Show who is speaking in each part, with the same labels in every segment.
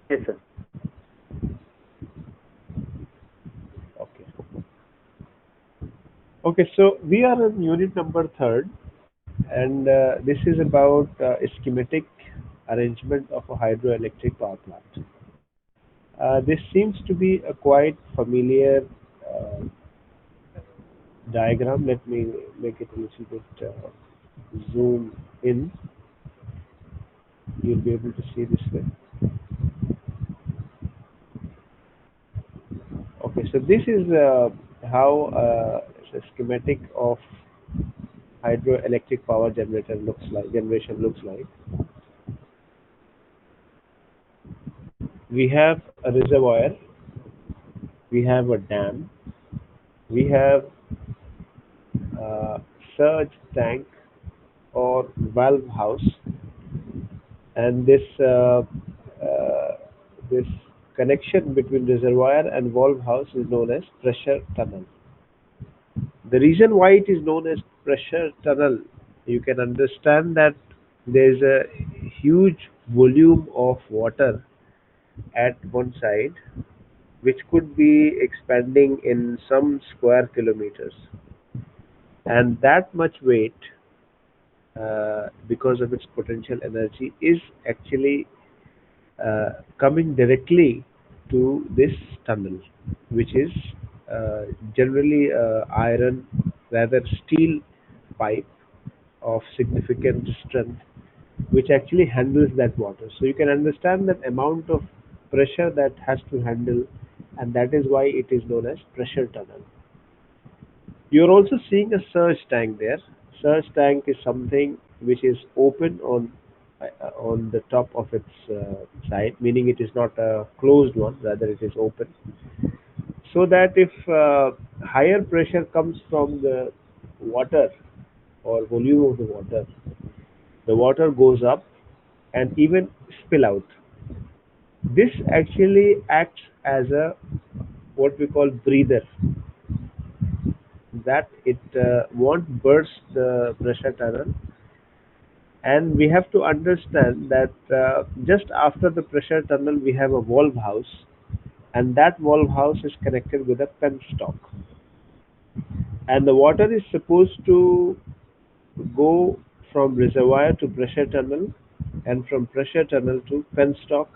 Speaker 1: Yes, sir.
Speaker 2: Okay. Okay, so we are in unit number third, and this is about a schematic arrangement of a hydroelectric power plant. This seems to be a quite familiar uh, diagram. Let me make it a little bit zoom in. You'll be able to see this way. Okay, so this is how the schematic of hydroelectric power generator looks like. Generation looks like. We have a reservoir, we have a dam, we have a surge tank or valve house, and this connection between reservoir and valve house is known as pressure tunnel. The reason why it is known as pressure tunnel, you can understand that there is a huge volume of water at one side which could be expanding in some square kilometers, and that much weight, because of its potential energy, is actually coming directly to this tunnel, which is uh, generally iron, rather steel pipe of significant strength, which actually handles that water. So you can understand that amount of pressure that has to handle, and that is why it is known as pressure tunnel. You're also seeing a surge tank there. Surge tank is something which is open on the top of its side, meaning it is not a closed one, rather it is open, so that if higher pressure comes from the water or volume of the water goes up and even spill out. This actually acts as a what we call breather, that it won't burst the pressure tunnel. And we have to understand that just after the pressure tunnel we have a valve house, and that valve house is connected with a penstock, and the water is supposed to go from reservoir to pressure tunnel, and from pressure tunnel to penstock,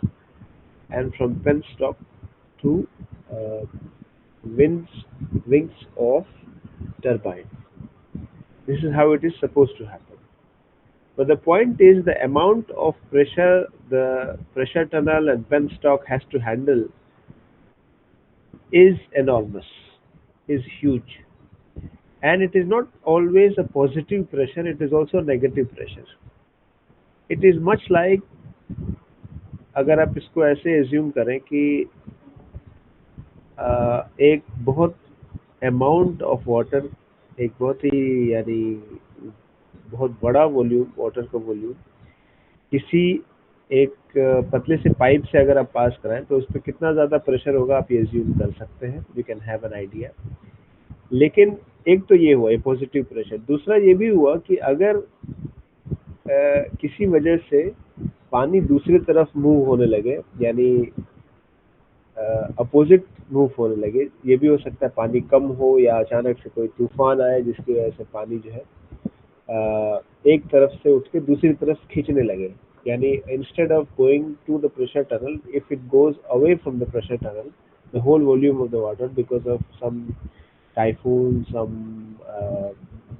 Speaker 2: and from penstock to uh, wings wings of turbine. This is how it is supposed to happen. But the point is the amount of pressure the pressure tunnel and penstock has to handle is enormous, is huge. And it is not always a positive pressure, it is also negative pressure. It is much like, अगर आप इसको ऐसे assume करें कि एक बहुत amount of water, एक बहुत ही यानी बहुत बड़ा वॉल्यूम, वाटर का वॉल्यूम किसी एक पतले से पाइप से अगर आप पास कराएं तो उस पर कितना ज़्यादा प्रेशर होगा आप ये एज्यूम कर सकते हैं, you can have an idea. लेकिन एक तो ये हुआ, ये पॉजिटिव प्रेशर. दूसरा ये भी हुआ कि अगर किसी वजह से पानी दूसरी तरफ मूव होने लगे, यानी अपोजिट मूव होने लगे, ये भी हो सकता है पानी कम हो या अचानक से कोई तूफान आए जिसकी वजह से पानी जो है एक तरफ से उठ के दूसरी तरफ खींचने लगे. यानी instead of going to the pressure tunnel, if it goes away from the pressure tunnel, the whole volume of the water because of some typhoon, some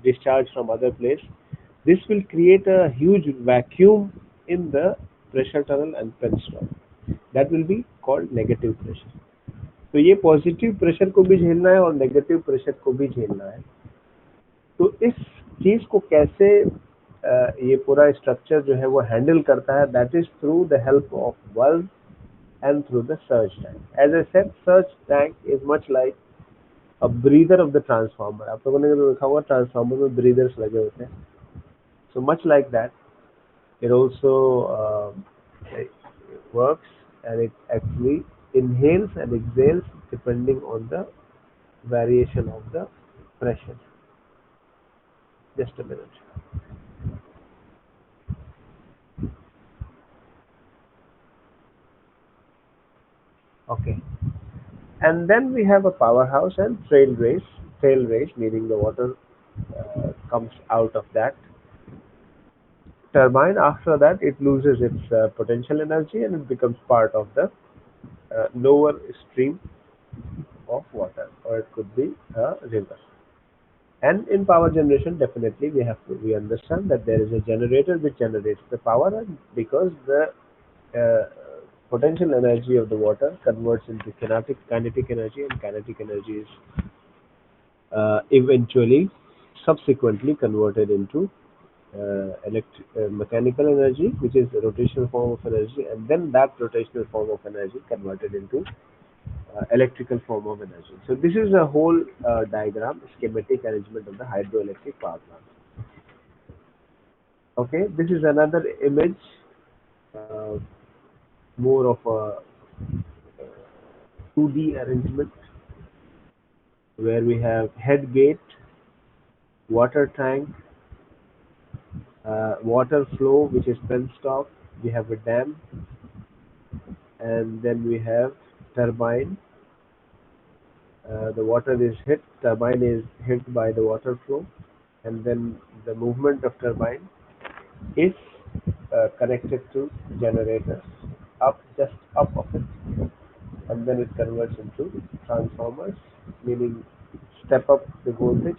Speaker 2: discharge from other place, this will create a huge vacuum in the pressure tunnel and penstock. That will be called negative pressure. तो ये positive pressure को भी झेलना है और negative pressure को भी झेलना है. तो इस चीज को कैसे ये पूरा स्ट्रक्चर जो है वो हैंडल करता है, that is through the help of valve and through the surge tank. As I said, surge tank is much like a breather of the transformer. आप लोगों ने तो देखा होगा ट्रांसफार्मर में ब्रीदर्स लगे होते हैं. So much like that, it also it works, and it actually inhales and exhales depending on the variation of the pressure. Just a minute. Okay. And then we have a powerhouse and trail race. Trail race meaning the water comes out of that turbine. After that, it loses its potential energy and it becomes part of the lower stream of water, or it could be a river. And in power generation, definitely we understand that there is a generator which generates the power, and because the uh, potential energy of the water converts into kinetic energy, and kinetic energy is eventually subsequently converted into mechanical energy, which is the rotational form of energy, and then that rotational form of energy converted into electrical form of energy. So this is a whole diagram, schematic arrangement of the hydroelectric power plant. Okay, this is another image, uh, more of a 2D arrangement where we have head gate, water tank, water flow, which is penstock. We have a dam, and then we have turbine. The water is hit, turbine is hit by the water flow, and then the movement of turbine is connected to generator just up of it, and then it converts into transformers, meaning step up the voltage,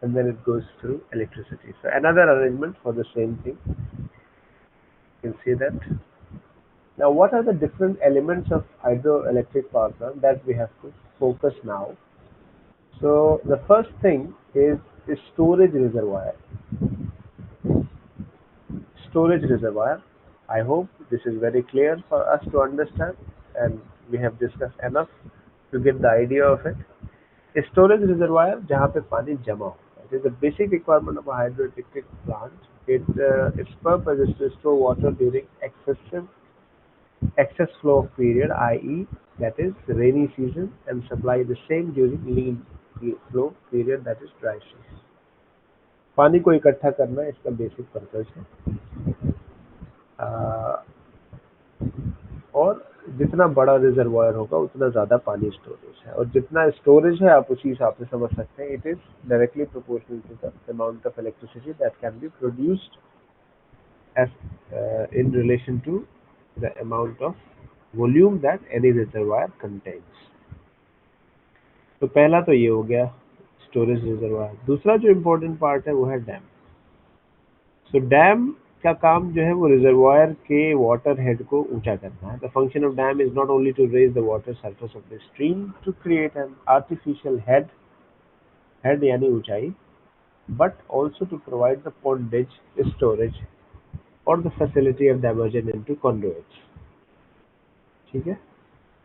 Speaker 2: and then it goes through electricity. So another arrangement for the same thing. You can see that. Now, what are the different elements of hydroelectric power plant that we have to focus now? So the first thing is the storage reservoir. Storage reservoir. I hope this is very clear for us to understand, and we have discussed enough to get the idea of it. A storage reservoir जहाँ पे पानी जमा होता है. It is the basic requirement of a hydroelectric plant. Its purpose is to store water during excess flow of period, i.e., that is rainy season, and supply the same during lean flow period, that is dry season. पानी को इकट्ठा करना इसका basic purpose है. अ, और जितना बड़ा reservoir होगा उतना ज़्यादा पानी स्टोरेज है, और जितना स्टोरेज है आप उसी हिसाब से समझ सकते हैं. It is directly proportional to the amount of electricity that can be produced as in relation to the amount of volume that any reservoir contains. तो पहला तो ये हो गया स्टोरेज रिजर्वायर. दूसरा जो इम्पोर्टेंट पार्ट है वो है डैम. सो डैम का काम जो है वो रिजर्वायर के वाटर हेड को ऊंचा करना है. The function of dam is not only to raise the water surface of the stream to create an artificial head यानी ऊंचाई, but also to provide the pondage storage और the facility of diversion into conduits. ठीक है,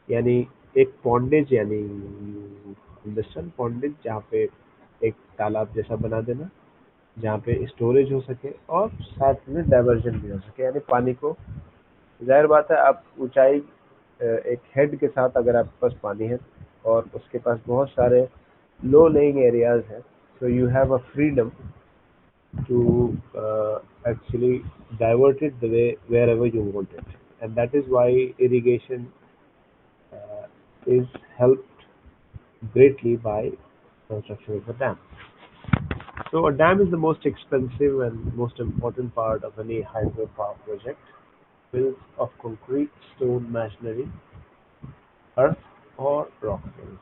Speaker 2: यानी एक पॉन्डेज यानी understand पॉन्डेज जहाँ पे एक तालाब जैसा बना देना जहाँ पे स्टोरेज हो सके और साथ में डाइवर्जन भी हो सके, यानी पानी को. जाहिर बात है आप ऊंचाई एक हेड के साथ अगर आपके पास पानी है और उसके पास बहुत सारे लो लेइंग एरियाज हैं, so you have a freedom to actually divert it the way wherever you want it, and that is why irrigation is helped greatly by construction of a dam. So a dam is the most expensive and most important part of any hydropower project, built of concrete, stone, masonry, earth or rock fill.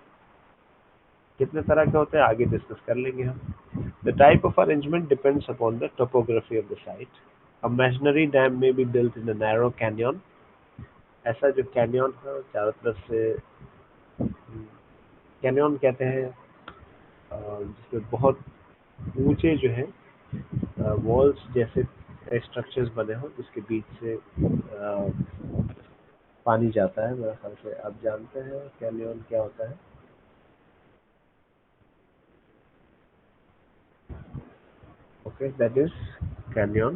Speaker 2: कितने तरह के होते हैं आगे discuss कर लेंगे हम. The type of arrangement depends upon the topography of the site. A masonry dam may be built in a narrow canyon. ऐसा जो कैनियन है चारों तरफ से कैनियन कहते हैं, जिसमें बहुत ऊंचे जो है वॉल्स जैसे स्ट्रक्चर्स बने हो जिसके बीच से पानी जाता है. मेरे ख्याल से आप जानते हैं कैनियन क्या होता है. Okay, that is canyon.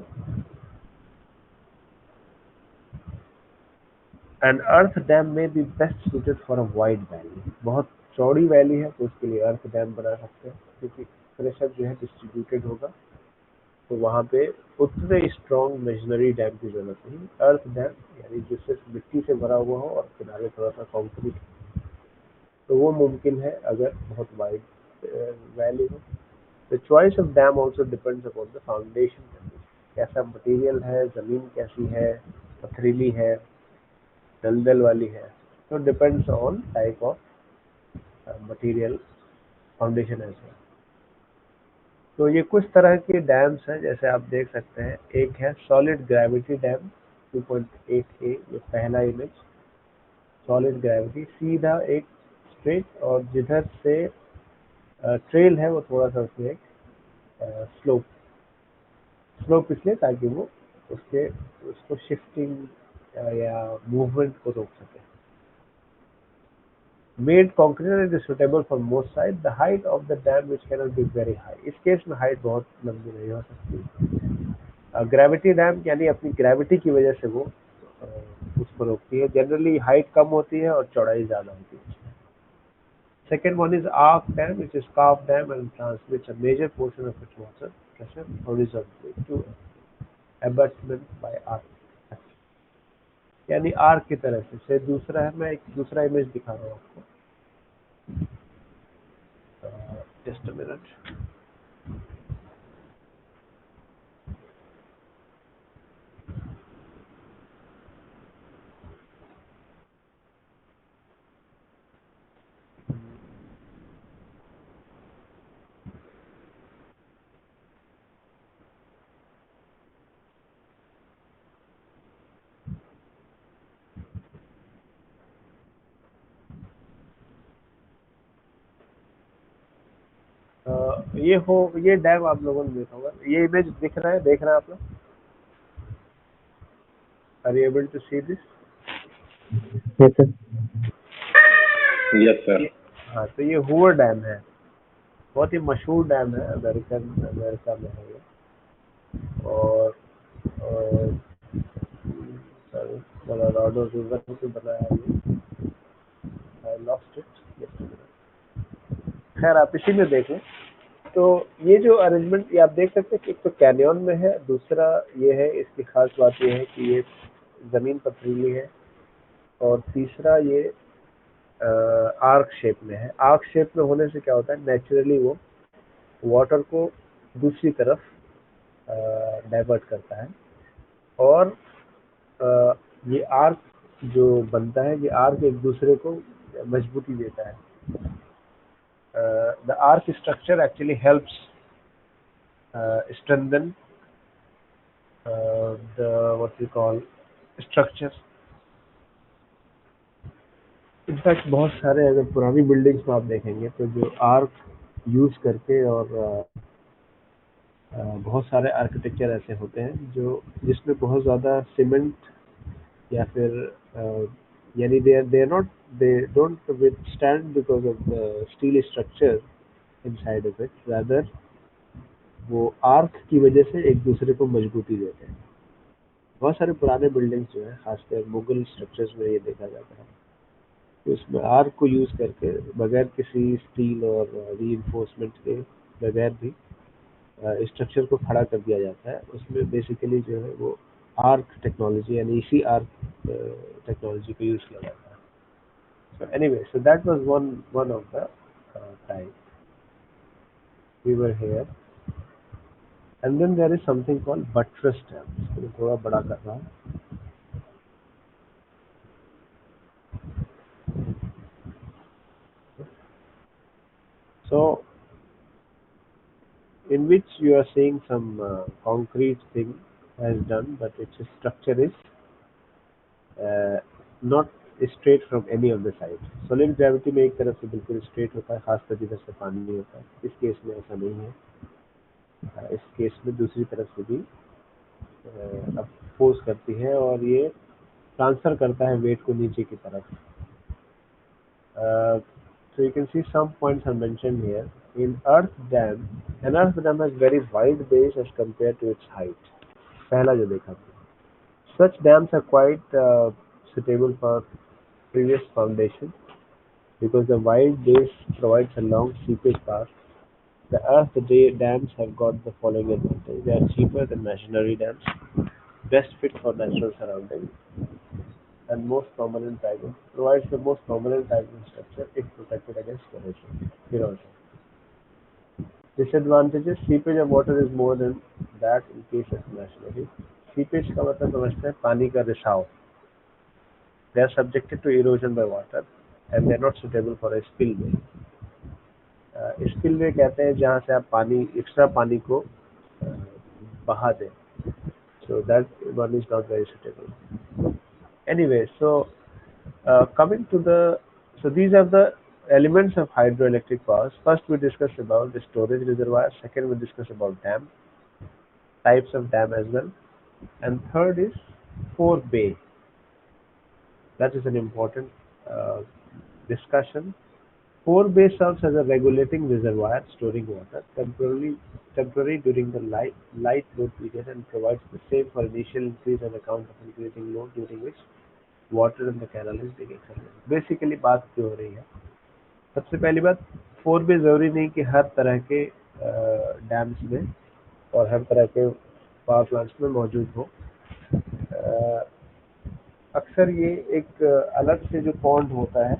Speaker 2: And earth dam may be best suited for a wide valley. बहुत चौड़ी वैली है तो उसके लिए अर्थ डैम बना सकते हैं क्योंकि प्रेशर जो है डिस्ट्रीब्यूटेड होगा तो वहाँ पे उतने स्ट्रॉन्ग मेशनरी डैम की जरूरत नहीं। अर्थ डैम यानी जिससे मिट्टी से भरा हुआ हो और किनारे थोड़ा सा कंक्रीट, तो वो मुमकिन है अगर बहुत वाइड वैली हो। The choice of dam also depends upon the foundation condition, कैसा मटेरियल है, ज़मीन कैसी है, पथरीली है, दलदल वाली है, तो depends on type of material foundation as well. तो ये कुछ तरह के डैम्स हैं, जैसे आप देख सकते हैं। एक है सॉलिड ग्रेविटी डैम 2.8 ए, ये पहला इमेज। सॉलिड ग्रेविटी सीधा एक स्ट्रेट, और जिधर से ट्रेल है वो थोड़ा सा उसमें एक स्लोप स्लोप इसलिए ताकि वो उसके उसको शिफ्टिंग या मूवमेंट को रोक सके। Made concrete and is suitable for most sites. The height of the dam which cannot be very high. इस केस में हाइट बहुत लंबी नहीं हो सकती। ग्रेविटी डैम यानी अपनी ग्रेविटी की वजह से वो उसको रोकती है। जनरली हाइट कम होती है और चौड़ाई ज़्यादा होती है। Second one is arc dam, which is calf dam and transmits a major portion of its water pressure horizontally to abutment by arc. यानी आर्क की तरह से दूसरा है। मैं एक दूसरा इमेज दिखा रहा हूँ आपको, जस्ट अ मिनट। ये डैम आप लोगों ने देखा होगा। ये इमेज दिख रहा है, देख रहे हैं आप लोग? Are you able to see this?
Speaker 1: Yes sir.
Speaker 3: Yes sir.
Speaker 2: हाँ, तो ये हूवर डैम है, बहुत ही मशहूर डैम है, अमेरिका में है ये। और कोलोराडो रिवर पे बना है ये। I lost it. खैर आप इसी में देखें। तो ये जो अरेंजमेंट ये आप देख सकते हैं कि एक तो कैनियन में है, दूसरा ये है, इसकी खास बात ये है कि ये ज़मीन पथरीली है, और तीसरा ये आर्क शेप में है। आर्क शेप में होने से क्या होता है, नेचुरली वो वाटर को दूसरी तरफ डाइवर्ट करता है, और ये आर्क जो बनता है, ये आर्क एक दूसरे को मजबूती देता है। The arc structure actually helps strengthen the what we call structure. In fact बहुत सारे अगर पुरानी बिल्डिंग्स में आप देखेंगे तो जो आर्क यूज करके, और बहुत सारे आर्किटेक्चर ऐसे होते हैं जो जिसमें बहुत ज़्यादा सीमेंट या फिर यानी they don't withstand because of the steel structure inside of it, rather वो आर्क की वजह से एक दूसरे को मजबूती देते हैं। बहुत सारे पुराने बिल्डिंग्स जो है, खासकर मुगल स्ट्रक्चर्स में ये देखा जाता है, तो इसमें आर्क को यूज करके बगैर किसी स्टील और रीइंफोर्समेंट के बगैर भी स्ट्रक्चर को खड़ा कर दिया जाता है। उसमें बेसिकली जो है वो आर्क टेक्नोलॉजी यानी इसी आर्क टेक्नोलॉजी को यूज किया जाता है। So anyway, so that was one of the type we were here. And then there is something called buttress dam. इसको मैं थोड़ा बड़ा कर रहा हूँ। So in which you are seeing some concrete thing has done, but its structure is not straight from any of the side. Solid gravity में एक तरफ से बिल्कुल straight होता है, खासकर जिधर से पानी नहीं होता है। इस केस में ऐसा नहीं है। इस केस में दूसरी तरफ से भी अब फोर्स करती है, और ये ट्रांसफर करता है वेट को नीचे की तरफ। So you can see some points are mentioned here. In earth dam, an earth dam has very wide base as compared to its height. पहला जो देखा था। Such dams are quite suitable for previous foundation because the wide base provides a long seepage path The dams have got the following advantage. They are cheaper than machinery dams, best fit for natural surroundings, and most permanent piping. Provides the most permanent piping structure if protected against erosion. Disadvantages: seepage of water is more than that in case of machinery. Seepage का मतलब समझते हैं पानी का रिसाव. They are subjected to erosion by water and they are not suitable for a spillway. Spillway कहते हैं जहाँ से आप पानी एक्स्ट्रा पानी को बहा दें. So that one is not very suitable. Anyway, so coming to these are the elements of hydroelectric powers. First we discussed about the storage reservoir. Second we discussed about dam, types of dam as well, and third is forebay. That is an important discussion. Forebay serves as a regulating reservoir storing water temporary during the light load period and provides the same for initial increase on account of increasing load during which water in the canal is being accelerated. Basically बात जो हो रही है, सबसे पहली बात, फोरबे जरूरी नहीं कि हर तरह के डैम्स में और हर तरह के पावर प्लांट्स में मौजूद हो. अक्सर ये एक अलग से जो पॉन्ड होता है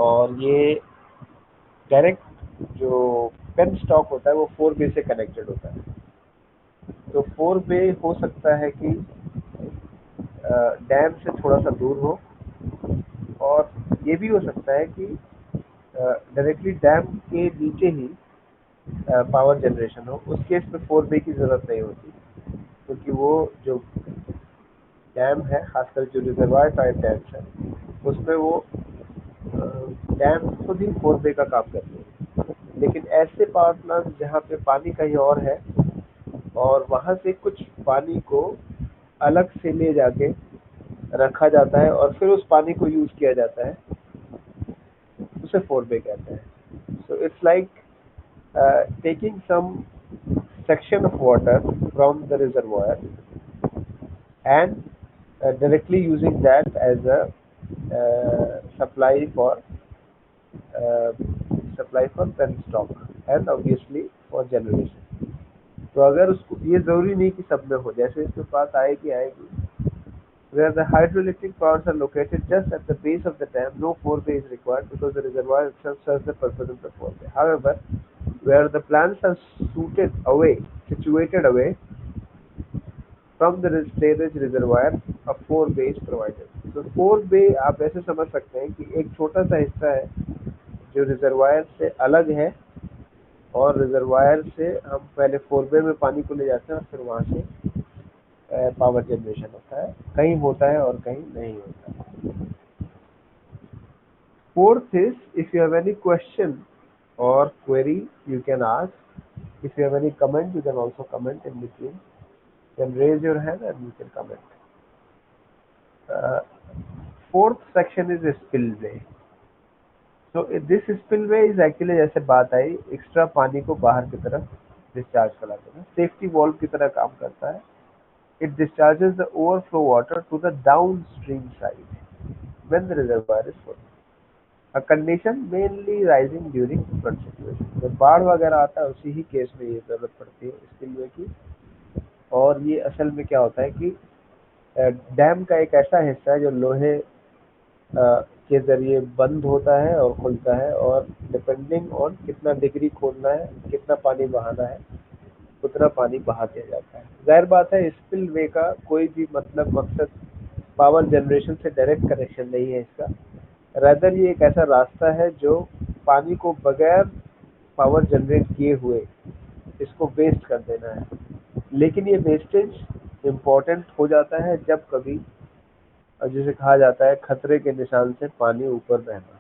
Speaker 2: और ये डायरेक्ट जो पेन स्टॉक होता है वो फोरबे से कनेक्टेड होता है. तो फोरबे हो सकता है कि डैम से थोड़ा सा दूर हो और ये भी हो सकता है कि डायरेक्टली डैम के नीचे ही पावर जनरेशन हो. उस केस में फोरबे की ज़रूरत नहीं होती क्योंकि वो जो डैम है, खासकर जो रिजर्वायर टाइप डैम्स है, उसमें वो डैम खुद ही फोरबे का काम करते हैं. लेकिन ऐसे पावर प्लांट जहाँ पे पानी कहीं और है और वहाँ से कुछ पानी को अलग से ले जाके रखा जाता है और फिर उस पानी को यूज किया जाता है, उसे फोरबे कहते हैं. So it's like taking some section of water from the reservoir and directly using that as a supply for pen stock and obviously for generation. तो अगर उसको ये जरूरी नहीं कि सब में हो, जैसे इसमें बात आएगी where the hydroelectric powers are located just at the base of the dam, no forebay is required because the reservoir itself serves the purpose of the forebay. However, where the plants are situated away from the storage reservoir, a forebay is provided. So forebay आप ऐसे समझ सकते हैं कि एक छोटा सा हिस्सा है जो रिजर्वायर से अलग है और रिजर्वायर से हम पहले फोरबे में पानी को ले जाते हैं और फिर वहाँ से पावर जनरेशन होता है. कहीं होता है और कहीं नहीं होता है. Fourth is, if you have any question or query, you can ask. If you have any comment, you can also comment in between. You can raise your hand and you can comment. Fourth section is spillway. So this spillway is actually जैसे बात आई, extra पानी को बाहर की तरफ discharge कराते हैं. Safety valve की तरह काम करता है. It discharges the overflow water to the downstream side when the reservoir is full. A condition mainly rising during flood situation. जब बाढ़ वगैरह आता है उसी ही केस में ये जरूरत पड़ती है स्पिलवे की. और ये असल में क्या होता है कि डैम का एक ऐसा हिस्सा है जो लोहे के जरिए बंद होता है और खुलता है और डिपेंडिंग ऑन कितना डिग्री खोलना है, कितना पानी बहाना है, उतना पानी बहा दिया जाता है. जाहिर बात है स्पिलवे का कोई भी मतलब मकसद पावर जनरेशन से डायरेक्ट कनेक्शन नहीं है इसका. रादर ये एक ऐसा रास्ता है जो पानी को बगैर पावर जनरेट किए हुए इसको वेस्ट कर देना है. लेकिन ये वेस्टेज इम्पोर्टेंट हो जाता है जब कभी, जिसे कहा जाता है, खतरे के निशान से पानी ऊपर बहना.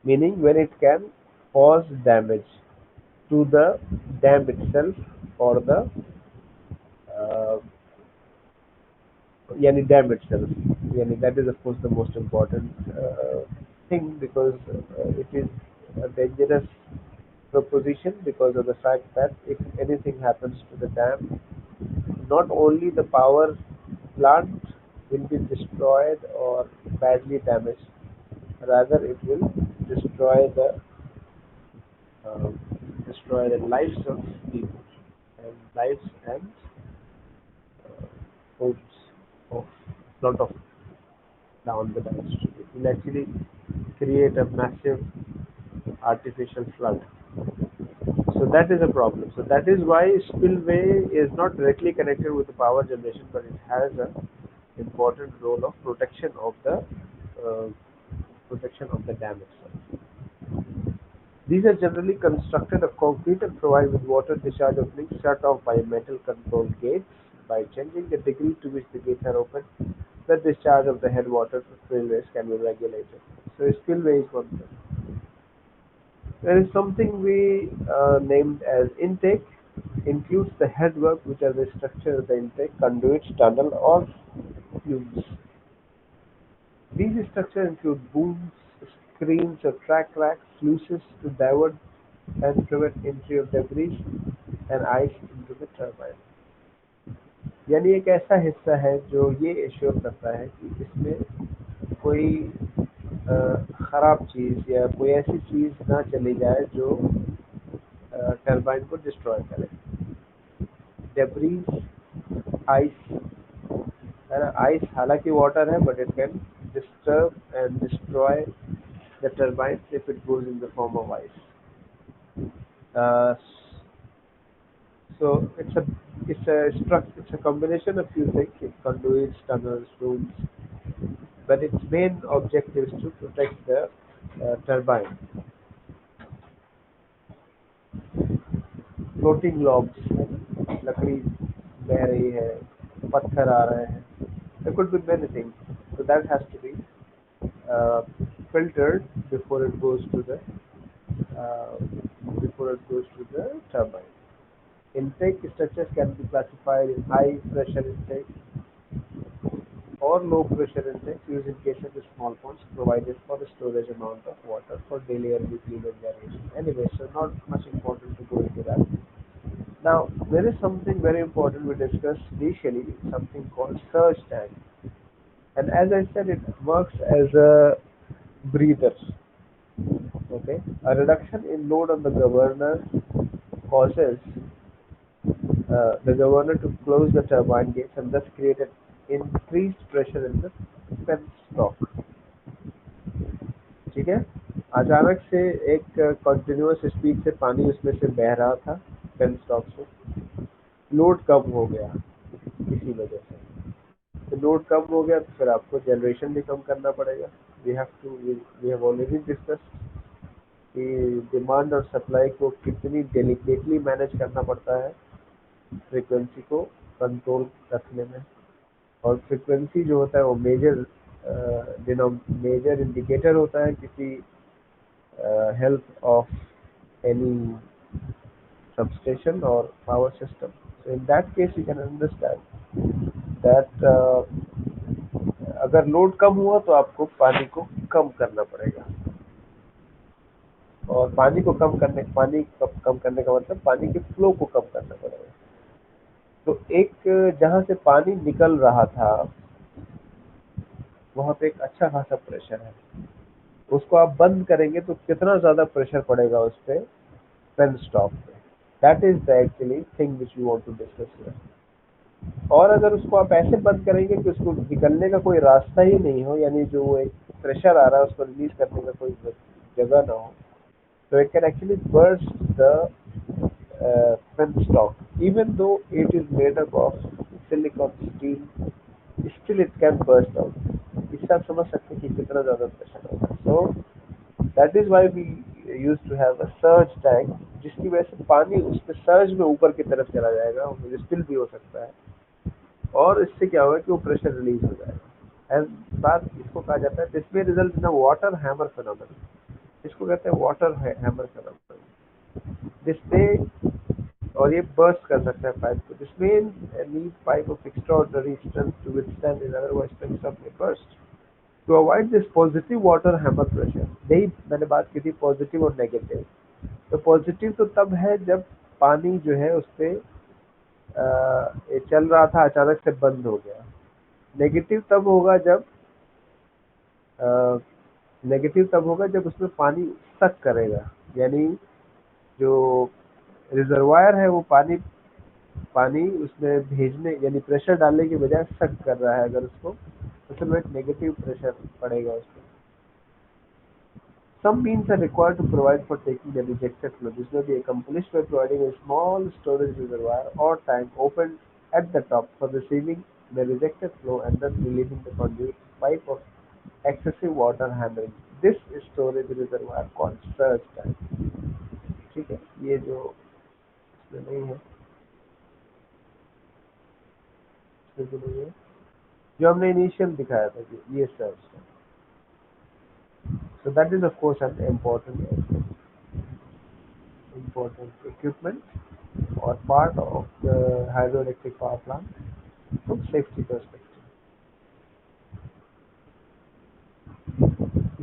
Speaker 2: Meaning when it can cause damage to the dam itself और the yani dam itself. Yani that is of course the most important thing because it is a dangerous proposition because of the fact that if anything happens to the dam, not only the power plant will be destroyed or badly damaged, rather it will destroy destroy the lives of people and lives and homes of lot of down the downstream. It will actually create a massive artificial flood. So that is a problem. So that is why spillway is not directly connected with the power generation, but it has a important role of uh, protection of the dam itself. These are generally constructed of concrete and provide with water discharge openings shut off by metal controlled gates. By changing the degree to which the gates are open, the discharge of the headwater spillways can be regulated. So spillway is one thing. There is something we named as intake. Includes the headwork, which are the structure of the intake, conduits, tunnel, or tubes. These structures include booms, screens or track racks, sluices to divert and prevent entry of debris and ice into the turbine. यानी एक ऐसा हिस्सा है जो ये assure करता है कि इसमें कोई खराब चीज़ या कोई ऐसी चीज़ ना चली जाए जो टरबाइन को डिस्ट्रॉय करे. डेब्रीज, आइस, है ना. आइस हालांकि वाटर है but it can disturb and destroy the turbines if it goes in the form of ice. Uh, so it's a combination of few things. It conduits, tunnels, rooms, but its main objective is to protect the turbine. Floating logs, लकड़ी बह रही है, पत्थर आ रहे हैं. There could be many things. So that has to be uh, filtered uh, before it goes to the turbine. Intake structures can be classified in high pressure intake or low pressure intake used in cases with small ponds provided for the storage amount of water for daily or weekly generation. Anyway, so not much important to go into that. Now, there is something very important we discussed initially, something called surge tank. And as I said, it works as a breather. Okay, a reduction in load on the governor causes the governor to close the turbine gates and thus create an increased pressure in the penstock. ठीक है. अचानक से एक continuous speed से पानी उसमें से बह रहा था पेनस्टॉक से. लोड कम हो गया इसी वजह से. तो लोड कम हो गया तो फिर आपको जनरेशन भी कम करना पड़ेगा. वी हैव ऑलरेडी डिस्कस कि डिमांड और सप्लाई को कितनी डेलिकेटली मैनेज करना पड़ता है फ्रीक्वेंसी को कंट्रोल रखने में. और फ्रीक्वेंसी जो होता है वो मेजर इंडिकेटर होता है किसी health of any substation or power system. So in that case you can understand that अगर लोड कम हुआ तो आपको पानी को कम करना पड़ेगा. और पानी कम करने का मतलब पानी के फ्लो को कम करना पड़ेगा. तो एक जहां से पानी निकल रहा था वहां पे एक अच्छा खासा प्रेशर है. उसको आप बंद करेंगे तो कितना ज्यादा प्रेशर पड़ेगा उस पे पेन स्टॉक पे. That is the actually thing which you want to discuss here. और अगर उसको आप ऐसे बंद करेंगे कि उसको निकलने का कोई रास्ता ही नहीं हो, यानी जो वो एक प्रेशर आ रहा है उसको रिलीज करने का कोई जगह ना हो, तो it can actually burst the penstock. Even though it is made up of silicon steel, still it can burst out. इससे आप समझ सकते हैं कि कितना ज़्यादा प्रेशर होगा. So that is why we used to have a surge tank, जिसकी वजह से पानी उसमें सर्ज में ऊपर की तरफ चला जाएगा, स्पिल भी हो सकता है. और इससे क्या होगा कि वो प्रेशर रिलीज हो जाएगा. एंड बात इसको कहा जाता है दिस में result in water hammer phenomenon. इसको कहते हैं वाटर हैमर फिनोमेनन. जिसमें और ये बर्स्ट कर सकता है पाइप को. जिसमें need pipe of extraordinary strength to withstand in otherwise strength of a burst to avoid this positive water hammer pressure. यही मैंने बात की थी पॉजिटिव और नेगेटिव. तो पॉजिटिव तो तब है जब पानी जो है उस पर चल रहा था अचानक से बंद हो गया. नेगेटिव तब होगा जब उसमें पानी सक करेगा, यानी जो रिजर्वायर है वो पानी पानी उसमें भेजने यानी प्रेशर डालने के बजाय सक कर रहा है, अगर उसको तो फिर वो एक नेगेटिव प्रेशर पड़ेगा उसमें। Some means are required to provide for taking the rejected flow. This may be accomplished by providing a small storage reservoir or tank opened at the top for receiving the rejected flow and thus relieving the conduit pipe of excessive water handling. This storage reservoir called surge tank. ठीक है, ये जो इसमें नहीं है, इसमें जो नहीं है, जो हमने इनिशियल दिखाया था कि ये सर्च है। So that is of course an important equipment or part of the hydroelectric power plant from safety perspective.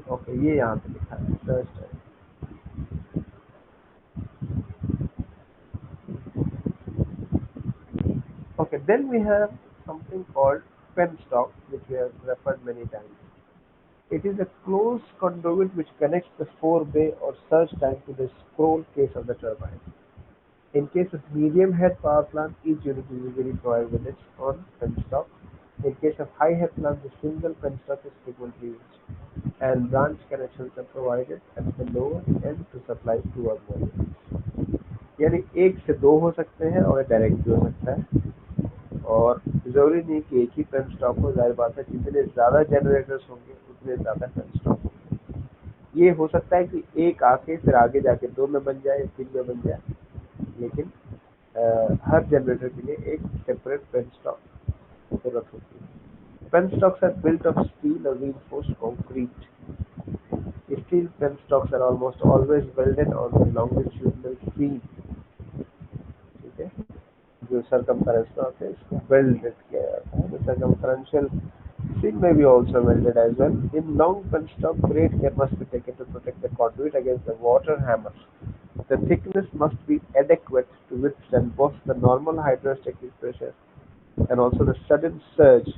Speaker 2: Okay, ये यहाँ पे लिखा है सर्च है। Okay, then we have something called penstock, which we have referred many times. It is a closed conduit which connects the forebay or surge tank to the scroll case of the turbine. In case of medium head power plant, each unit is usually provided with its own penstock. In case of high head plant, the single penstock is frequently used, and branch connections are provided at the lower end to supply two or more units. यानी एक से दो हो सकते हैं और direct भी हो सकता है, और जरूरी नहीं कि एक ही पेनस्टॉक हो। जाहिर बात है, जितने ज़्यादा जनरेटर्स होंगे उतने ज़्यादा पेनस्टॉक होंगे। ये हो सकता है कि एक आके फिर आगे जाके दो में बन जाए, तीन में बन जाए, लेकिन हर जनरेटर के लिए एक सेपरेट पेनस्टॉक जरूरत होती है। Penstocks are built of steel or reinforced concrete. Steel penstocks are almost always welded on the longitudinal seam. ठीक है, जो circumference होते हैं इसको welded किया जाता है। The circumferential seam may be also welded as well. In long penstock, great care must be taken to protect the conduit against the water hammer. The thickness must be adequate to withstand both the normal hydrostatic pressure and also the sudden surge,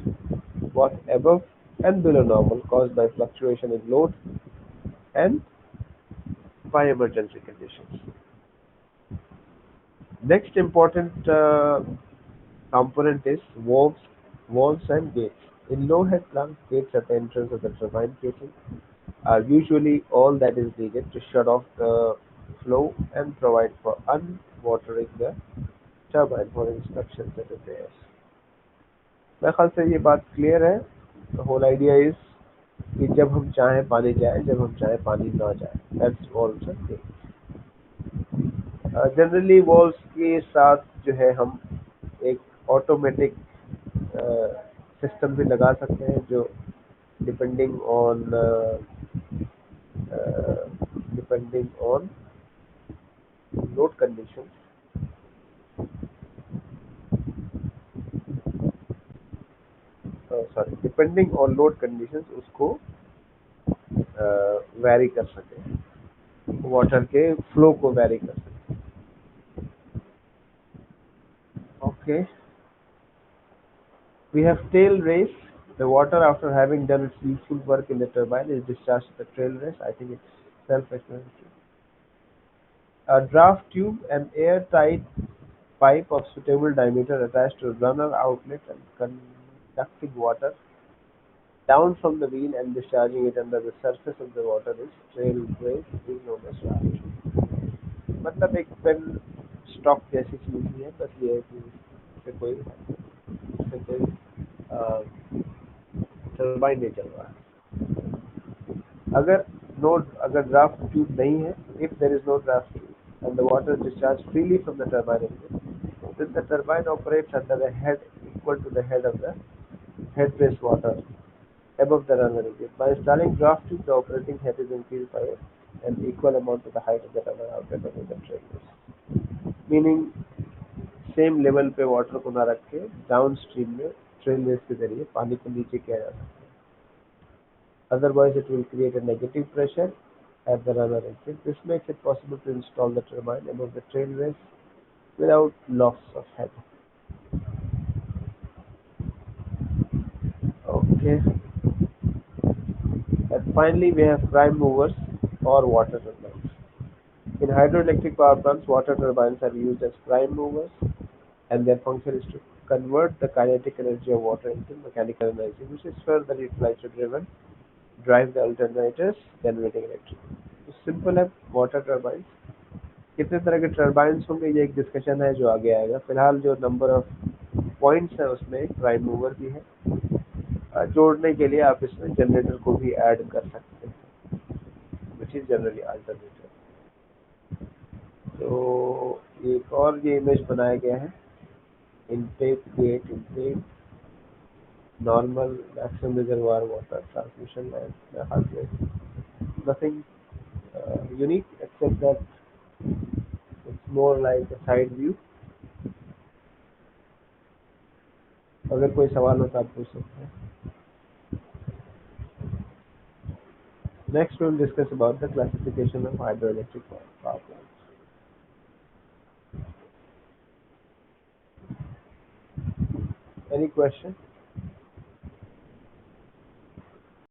Speaker 2: both above and below normal, caused by fluctuation in load and by emergency conditions. Next important component is valves and gates. In low head plant, gates at the entrance of the turbine casing are usually all that is needed to shut off the flow and provide for unwatering the turbine for inspections and repairs. मेरे ख्याल से ये बात clear है। The whole idea is कि जब हम चाहें पानी जाए, जब हम चाहें पानी ना जाए। That's all sir. Generally walls के साथ जो है हम एक ऑटोमेटिक सिस्टम भी लगा सकते हैं, जो depending on load condition depending on load conditions उसको वैरी कर सके, वाटर के फ्लो को वैरी कर सके। Okay, we have tail race. The water, after having done its useful work in the turbine, is discharged to the tail race. I think it's self-explanatory. A draft tube, an airtight pipe of suitable diameter attached to a runner outlet and conducting water down from the wheel and discharging it under the surface of the water is tail race, is known as draft tube. मतलब एक pen stock जैसी चीज ही है, बस ये है कि इससे कोई टर्बाइन नहीं चल रहा है। अगर ड्राफ्ट ट्यूब नहीं है, if there is no draft tube and the water is discharged freely from the turbine engine, then the turbine operates under a head equal to the head of the head race water above the runner engine. By installing draft tube, the operating head is increased by an equal amount to the height of the runner outlet above the trail race. Meaning same level पे water को ना रख के down stream में trail race के जरिए पानी को नीचे किया जा सकता है। Otherwise, it will create a negative pressure at the runner engine. This makes it possible to install the turbine above the trail race without loss of head. Okay. And finally, we have prime movers or water turbines. In hydroelectric power plants, water turbines are used as prime movers, and their function is to convert the kinetic energy of water into mechanical energy, which is further utilized to drive the alternators generating electricity. तो simple है water turbine. कितने तरह के turbines होंगे ये एक discussion है जो आगे आएगा. फिलहाल जो नंबर ऑफ पॉइंट्स है उसमें एक प्राइम मूवर भी है. जोड़ने के लिए आप इसमें जनरेटर को भी ऐड कर सकते हैं, विच इज जनरली अल्टरनेटर. तो एक और ये इमेज बनाया गया है. Intake, gate intake, normal maximum reservoir water transmission line hardware. Nothing unique except that it's more like a side view. अगर कोई सवाल हो तो आप पूछ सकते हैं. Next we will discuss about the classification of hydroelectric power plants. Any question?